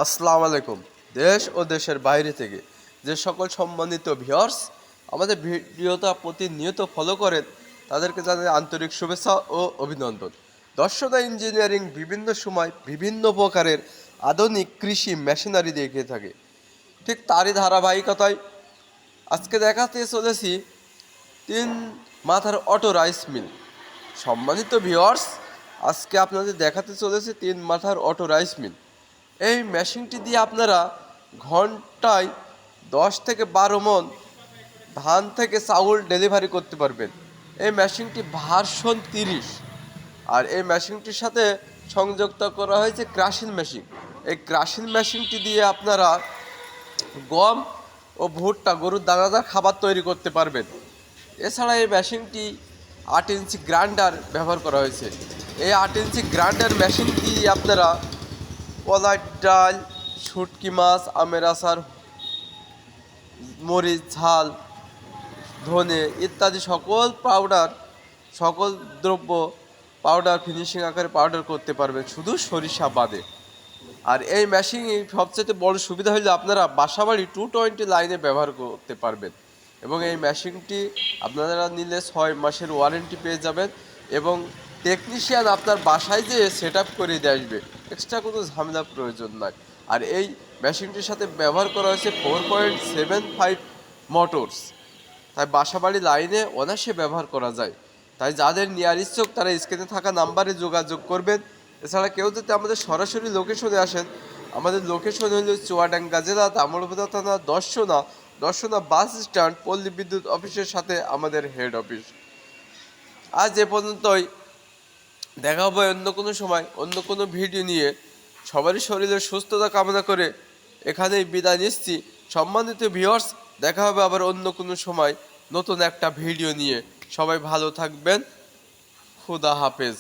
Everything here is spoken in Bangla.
আসসালামু আলাইকুম। দেশ ও দেশের বাইরে থেকে যে সকল সম্মানিত ভিউয়ার্স আমাদের ভিডিওটা প্রতিনিয়ত ফলো করেন তাদেরকে জানাই আন্তরিক শুভেচ্ছা ও অভিনন্দন। দর্শনা ইঞ্জিনিয়ারিং বিভিন্ন সময় বিভিন্ন প্রকারের আধুনিক কৃষি মেশিনারি দেখিয়ে থাকে। ঠিক তারই ধারাবাহিকতায় আজকে দেখাতে চলেছি 3 মাথার অটো রাইস মিল। সম্মানিত ভিউয়ার্স, আজকে আপনাদের দেখাতে চলেছে 3 মাথার অটো রাইস মিল। এই মেশিনটি দিয়ে আপনারা ঘন্টায় 10 থেকে 12 মণ ধান থেকে চাউল ডেলিভারি করতে পারবেন। এই মেশিনটি ভার্সন 30, আর এই মেশিনটির সাথে সংযুক্ত করা হয়েছে ক্রাশিং মেশিন। এই ক্রাশিং মেশিনটি দিয়ে আপনারা গম ও ভুট্টা গরুর দানাদার খাবার তৈরি করতে পারবেন। এছাড়া এই মেশিনটি 8 ইঞ্চি গ্রাইন্ডার ব্যবহার করা হয়েছে। এই 8 ইঞ্চি গ্রাইন্ডার মেশিনটি আপনারা কলার ডাল, শুটকি মাছ, আমের আচার, মরিচ, ঝাল, ধনে ইত্যাদি সকল দ্রব্য পাউডার ফিনিশিং আকারে পাউডার করতে পারবেন, শুধু সরিষা বাদে। আর এই মেশিনে সবচেয়ে বড় সুবিধা হলো আপনারা বাসাবাড়ি 220 লাইনে ব্যবহার করতে পারবেন। এবং এই মেশিনটি আপনারা নিলে 6 মাসের ওয়ারেন্টি পেয়ে যাবেন এবং টেকনিশিয়ান আপনার বাসায় যেয়ে সেট আপ করে দিয়ে আসবে, এক্সট্রা কোনো ঝামেলার প্রয়োজন নয়। আর এই মেশিনটির সাথে ব্যবহার করা হয়েছে 4.75 মোটরস, তাই বাসাবাড়ি লাইনে অনায়াসে ব্যবহার করা যায়। তাই যাদের নেওয়ার ইচ্ছুক তারা স্ক্রিনে থাকা নাম্বারে যোগাযোগ করবেন। এছাড়া কেউ যদি আমাদের সরাসরি লোকেশনে আসেন, আমাদের লোকেশন হল চুয়াডাঙ্গা জেলা দামোদর থানা দর্শনা বাস স্ট্যান্ড, পল্লী বিদ্যুৎ অফিসের সাথে আমাদের হেড অফিস। আজ এ পর্যন্তই, দেখা হবে অন্য কোনো সময় অন্য কোনো ভিডিও নিয়ে। সবারই শরীরের সুস্থতা কামনা করে এখানেই বিদায় নিচ্ছি। সম্মানিত ভিউয়ার্স, দেখা হবে আবার অন্য কোনো সময় নতুন একটা ভিডিও নিয়ে। সবাই ভালো থাকবেন। খুদা হাফেজ।